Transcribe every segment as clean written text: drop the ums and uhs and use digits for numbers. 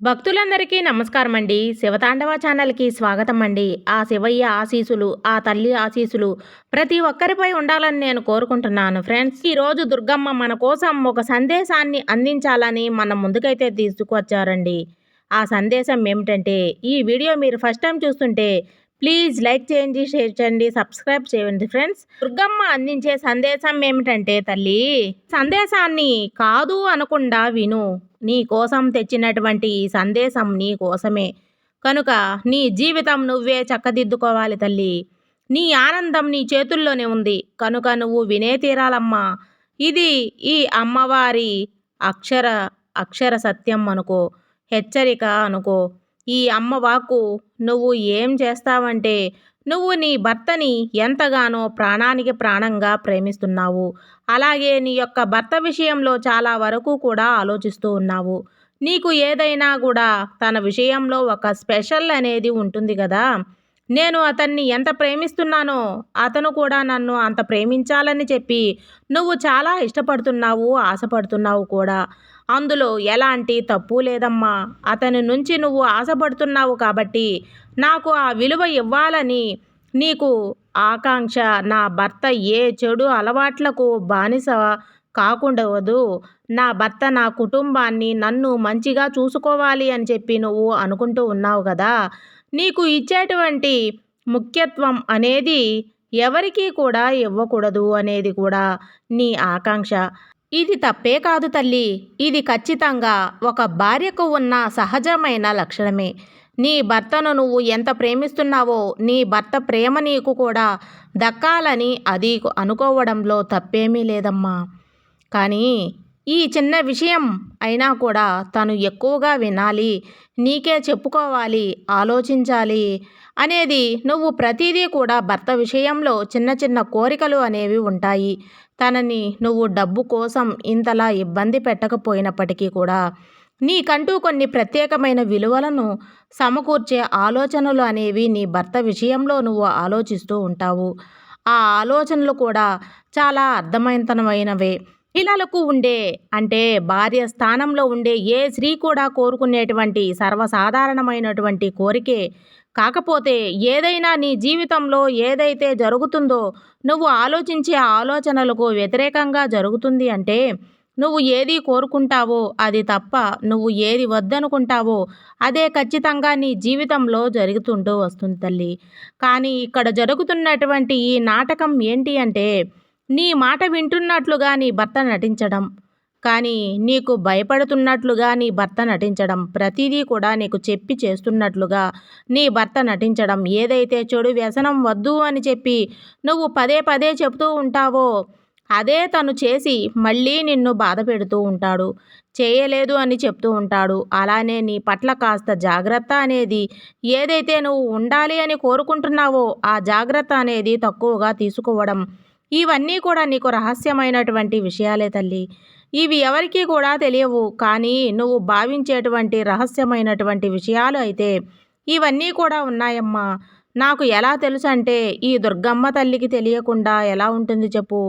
భక్తులందరికీ నమస్కారం అండి. శివతాండవ ఛానల్‌కి స్వాగతం అండి. ఆ శివయ్య ఆశీస్సులు, ఆ తల్లి ఆశీస్సులు ప్రతి ఒక్కరిపై ఉండాలని నేను కోరుకుంటున్నాను ఫ్రెండ్స్. ఈరోజు దుర్గమ్మ మన కోసం ఒక సందేశాన్ని అందించాలని మన ముందుకైతే తీసుకువచ్చారండి. ఆ సందేశం ఏమిటంటే, ఈ వీడియో మీరు ఫస్ట్ టైం చూస్తుంటే ప్లీజ్ లైక్ చేయండి, షేర్ చేయండి, సబ్స్క్రైబ్ చేయండి ఫ్రెండ్స్. దుర్గమ్మ అందించే సందేశం ఏమిటంటే, తల్లి సందేశాన్ని కాదు అనకుండా విను. నీ కోసం తెచ్చినటువంటి ఈ సందేశం నీ కోసమే. కనుక నీ జీవితం నువ్వే చక్కదిద్దుకోవాలి తల్లి. నీ ఆనందం నీ చేతుల్లోనే ఉంది. కనుక నువ్వు వినే తీరాలమ్మా. ఇది ఈ అమ్మవారి అక్షర అక్షర సత్యం అనుకో. హెచ్చరిక అనుకో. ఈ అమ్మ వాక్కు నువ్వు ఏం చేస్తావంటే, నువ్వు నీ భర్తని ఎంతగానో ప్రాణానికి ప్రాణంగా ప్రేమిస్తున్నావు. అలాగే నీ యొక్క భర్త విషయంలో చాలా వరకు కూడా ఆలోచిస్తూ ఉన్నావు. నీకు ఏదైనా కూడా తన విషయంలో ఒక స్పెషల్ అనేది ఉంటుంది కదా! నేను అతన్ని ఎంత ప్రేమిస్తున్నానో, అతను కూడా నన్ను అంత ప్రేమించాలని చెప్పి నువ్వు చాలా ఇష్టపడుతున్నావు, ఆశపడుతున్నావు కూడా. అందులో ఎలాంటి తప్పు లేదమ్మా. అతని నుంచి నువ్వు ఆశపడుతున్నావు కాబట్టి నాకు ఆ విలువ ఇవ్వాలని నీకు ఆకాంక్ష. నా భర్త ఏ చెడు అలవాట్లకు బానిస కాకుండవదు. నా భర్త నా కుటుంబాన్ని, నన్ను మంచిగా చూసుకోవాలి అని చెప్పి నువ్వు అనుకుంటూ ఉన్నావు కదా! నీకు ఇచ్చేటువంటి ముఖ్యత్వం అనేది ఎవరికీ కూడా ఇవ్వకూడదు అనేది కూడా నీ ఆకాంక్ష. ఇది తప్పే కాదు తల్లి. ఇది ఖచ్చితంగా ఒక భార్యకు ఉన్న సహజమైన లక్షణమే. నీ భర్తను నువ్వు ఎంత ప్రేమిస్తున్నావో, నీ భర్త ప్రేమ నీకు కూడా దక్కాలని అది అనుకోవడంలో తప్పేమీ లేదమ్మా. కానీ ఈ చిన్న విషయం అయినా కూడా తను ఎక్కువగా వినాలి, నీకే చెప్పుకోవాలి, ఆలోచించాలి అనేది నువ్వు ప్రతిదీ కూడా భర్త విషయంలో చిన్న చిన్న కోరికలు అనేవి ఉంటాయి. తనని నువ్వు డబ్బు కోసం ఇంతలా ఇబ్బంది పెట్టకపోయినప్పటికీ కూడా నీకంటూ కొన్ని ప్రత్యేకమైన విలువలను సమకూర్చే ఆలోచనలు అనేవి నీ భర్త విషయంలో నువ్వు ఆలోచిస్తూ ఉంటావు. ఆ ఆలోచనలు కూడా చాలా అర్థమైనవే. మహిళలకు ఉండే, అంటే భార్య స్థానంలో ఉండే ఏ స్త్రీ కూడా కోరుకునేటువంటి సర్వసాధారణమైనటువంటి కోరికే. కాకపోతే ఏదైనా నీ జీవితంలో ఏదైతే జరుగుతుందో, నువ్వు ఆలోచించే ఆలోచనలకు వ్యతిరేకంగా జరుగుతుంది అంటే, నువ్వు ఏది కోరుకుంటావో అది తప్ప, నువ్వు ఏది వద్దనుకుంటావో అదే ఖచ్చితంగా నీ జీవితంలో జరుగుతుంటూ వస్తుంది తల్లి. కానీ ఇక్కడ జరుగుతున్నటువంటి ఈ నాటకం ఏంటి అంటే, నీ మాట వింటున్నట్లుగా నీ భర్త నటించడం, కానీ నీకు భయపడుతున్నట్లుగా నీ భర్త నటించడం, ప్రతిదీ కూడా నీకు చెప్పి చేస్తున్నట్లుగా నీ భర్త నటించడం, ఏదైతే చెడు వ్యసనం వద్దు అని చెప్పి నువ్వు పదే పదే చెప్తూ ఉంటావో అదే తను చేసి మళ్ళీ నిన్ను బాధ పెడుతూ ఉంటాడు. చేయలేదు అని చెప్తూ ఉంటాడు. అలానే నీ పట్ల కాస్త జాగ్రత్త అనేది, ఏదైతే నువ్వు ఉండాలి అని కోరుకుంటున్నావో ఆ జాగ్రత్త అనేది తక్కువగా తీసుకోవడం, ఇవన్నీ కూడా నీకు రహస్యమైనటువంటి విషయాలే తల్లి. ఇవి ఎవరికీ కూడా తెలియవు. కానీ నువ్వు భావించేటువంటి రహస్యమైనటువంటి విషయాలు అయితే ఇవన్నీ కూడా ఉన్నాయమ్మా. నాకు ఎలా తెలుసు అంటే, ఈ దుర్గమ్మ తల్లికి తెలియకుండా ఎలా ఉంటుంది చెప్పు?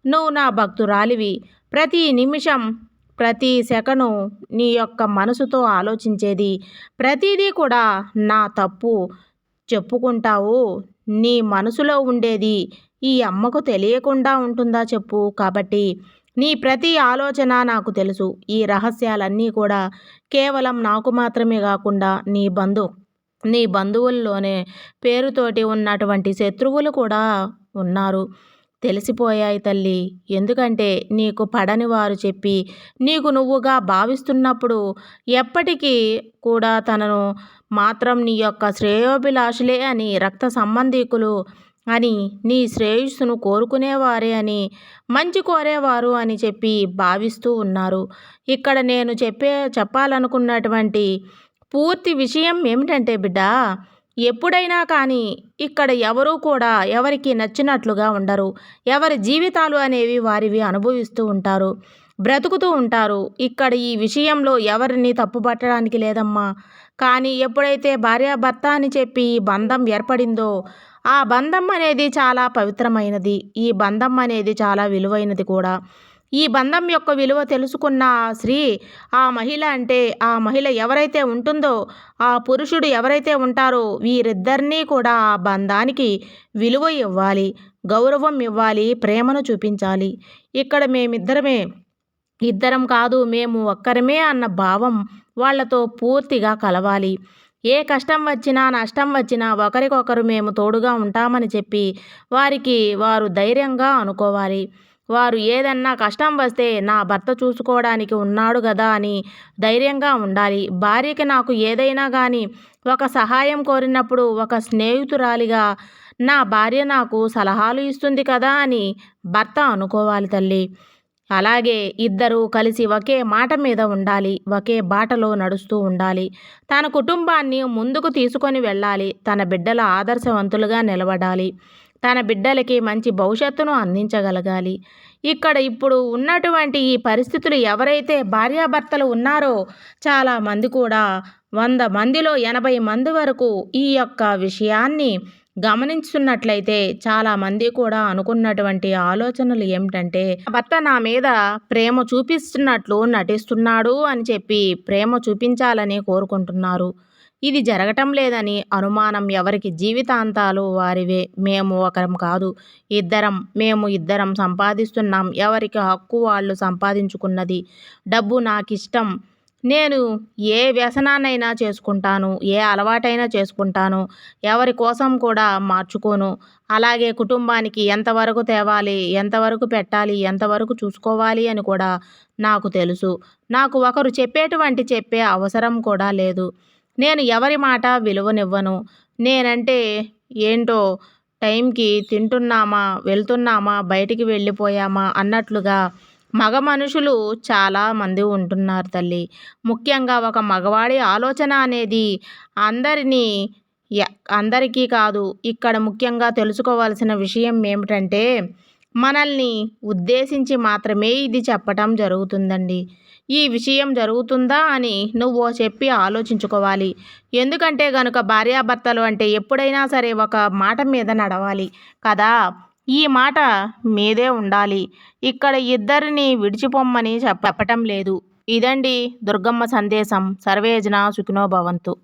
నువ్వు నా భక్తురాలివి. ప్రతి నిమిషం, ప్రతి సెకను నీ యొక్క మనసుతో ఆలోచించేది ప్రతిదీ కూడా నా తప్పు చెప్పుకుంటావు. నీ మనసులో ఉండేది ఈ అమ్మకు తెలియకుండా ఉంటుందా చెప్పు? కాబట్టి నీ ప్రతి ఆలోచన నాకు తెలుసు. ఈ రహస్యాలన్నీ కూడా కేవలం నాకు మాత్రమే కాకుండా నీ బంధువుల్లోనే పేరుతోటి ఉన్నటువంటి శత్రువులు కూడా ఉన్నారు. తెలిసిపోయాయి తల్లి. ఎందుకంటే నీకు పడని వారు చెప్పి నీకు నువ్వుగా భావిస్తున్నప్పుడు ఎప్పటికీ కూడా తనను మాత్రం నీ యొక్క శ్రేయోభిలాషులే అని, రక్త సంబంధీకులు అని, నీ శ్రేయస్సును కోరుకునేవారే అని, మంచి కోరేవారు అని చెప్పి భావిస్తూ ఉన్నారు. ఇక్కడ నేను చెప్పాలనుకున్నటువంటి పూర్తి విషయం ఏమిటంటే బిడ్డ, ఎప్పుడైనా కానీ ఇక్కడ ఎవరూ కూడా ఎవరికి నచ్చినట్లుగా ఉండరు. ఎవరి జీవితాలు అనేవి వారివి అనుభవిస్తూ ఉంటారు, బ్రతుకుతూ ఉంటారు. ఇక్కడ ఈ విషయంలో ఎవరిని తప్పుపట్టడానికి లేదమ్మా. కానీ ఎప్పుడైతే భార్యాభర్త అని చెప్పి ఈ బంధం ఏర్పడిందో, ఆ బంధం అనేది చాలా పవిత్రమైనది. ఈ బంధం అనేది చాలా విలువైనది కూడా. ఈ బంధం యొక్క విలువ తెలుసుకున్న ఆ స్త్రీ, ఆ మహిళ అంటే ఆ మహిళ ఎవరైతే ఉంటుందో, ఆ పురుషుడు ఎవరైతే ఉంటారో వీరిద్దరినీ కూడా ఆ బంధానికి విలువ ఇవ్వాలి, గౌరవం ఇవ్వాలి, ప్రేమను చూపించాలి. ఇక్కడ మేమిద్దరమే, ఇద్దరం కాదు మేము ఒక్కరమే అన్న భావం వాళ్ళతో పూర్తిగా కలవాలి. ఏ కష్టం వచ్చినా, నష్టం వచ్చినా ఒకరికొకరు మేము తోడుగా ఉంటామని చెప్పి వారికి వారు ధైర్యంగా అనుకోవాలి. వారు ఏదన్నా కష్టం వస్తే నా భర్త చూసుకోవడానికి ఉన్నాడు గదా అని ధైర్యంగా ఉండాలి. భార్యకి నాకు ఏదైనా గానీ ఒక సహాయం కోరినప్పుడు ఒక స్నేహితురాలిగా నా భార్య నాకు సలహాలు ఇస్తుంది కదా అని భర్త అనుకోవాలి తల్లి. అలాగే ఇద్దరూ కలిసి ఒకే మాట మీద ఉండాలి. ఒకే బాటలో నడుస్తూ ఉండాలి. తన కుటుంబాన్ని ముందుకు తీసుకొని వెళ్ళాలి. తన బిడ్డల ఆదర్శవంతులుగా నిలబడాలి. తన బిడ్డలకి మంచి భవిష్యత్తును అందించగలగాలి. ఇక్కడ ఇప్పుడు ఉన్నటువంటి ఈ పరిస్థితులు ఎవరైతే భార్యాభర్తలు ఉన్నారో చాలామంది కూడా 100 మందిలో 80 మంది వరకు ఈ యొక్క విషయాన్ని గమనించున్నట్లయితే చాలామంది కూడా అనుకున్నటువంటి ఆలోచనలు ఏమిటంటే, భర్త నా మీద ప్రేమ చూపిస్తున్నట్లు నటిస్తున్నాడు అని చెప్పి ప్రేమ చూపించాలని కోరుకుంటున్నారు. ఇది జరగటం లేదని అనుమానం ఎవరికి జీవితాంతాలు వారివే. మేము ఒకరం కాదు, మేము ఇద్దరం సంపాదిస్తున్నాం. ఎవరికి హక్కు వాళ్ళు సంపాదించుకున్నది. డబ్బు నాకిష్టం. నేను ఏ వ్యసనాన్నైనా చేసుకుంటాను. ఏ అలవాటైనా చేసుకుంటాను. ఎవరి కోసం కూడా మార్చుకోను. అలాగే కుటుంబానికి ఎంతవరకు తేవాలి, ఎంతవరకు పెట్టాలి, ఎంతవరకు చూసుకోవాలి అని కూడా నాకు తెలుసు. నాకు ఒకరు చెప్పే అవసరం కూడా లేదు. నేను ఎవరి మాట విలువనివ్వను. నేనంటే ఏంటో టైంకి తింటున్నామా, వెళ్తున్నామా, బయటికి వెళ్ళిపోయామా అన్నట్లుగా మగ మనుషులు చాలామంది ఉంటున్నారు తల్లి. ముఖ్యంగా ఒక మగవాడి ఆలోచన అనేది అందరినీ య అందరికీ కాదు. ఇక్కడ ముఖ్యంగా తెలుసుకోవాల్సిన విషయం ఏమిటంటే, మనల్ని ఉద్దేశించి మాత్రమే ఇది చెప్పటం జరుగుతుందండి. ఈ విషయం జరుగుతుందా అని నువ్వు చెప్పి ఆలోచించుకోవాలి. ఎందుకంటే గనుక భార్యాభర్తలు అంటే ఎప్పుడైనా సరే ఒక మాట మీద నడవాలి కదా! ఈ మాట మీదే ఉండాలి. ఇక్కడ ఇద్దరిని విడిచిపొమ్మని చెప్పటం లేదు. ఇదండి దుర్గమ్మ సందేశం. సర్వేజన సుఖినో భవంతు.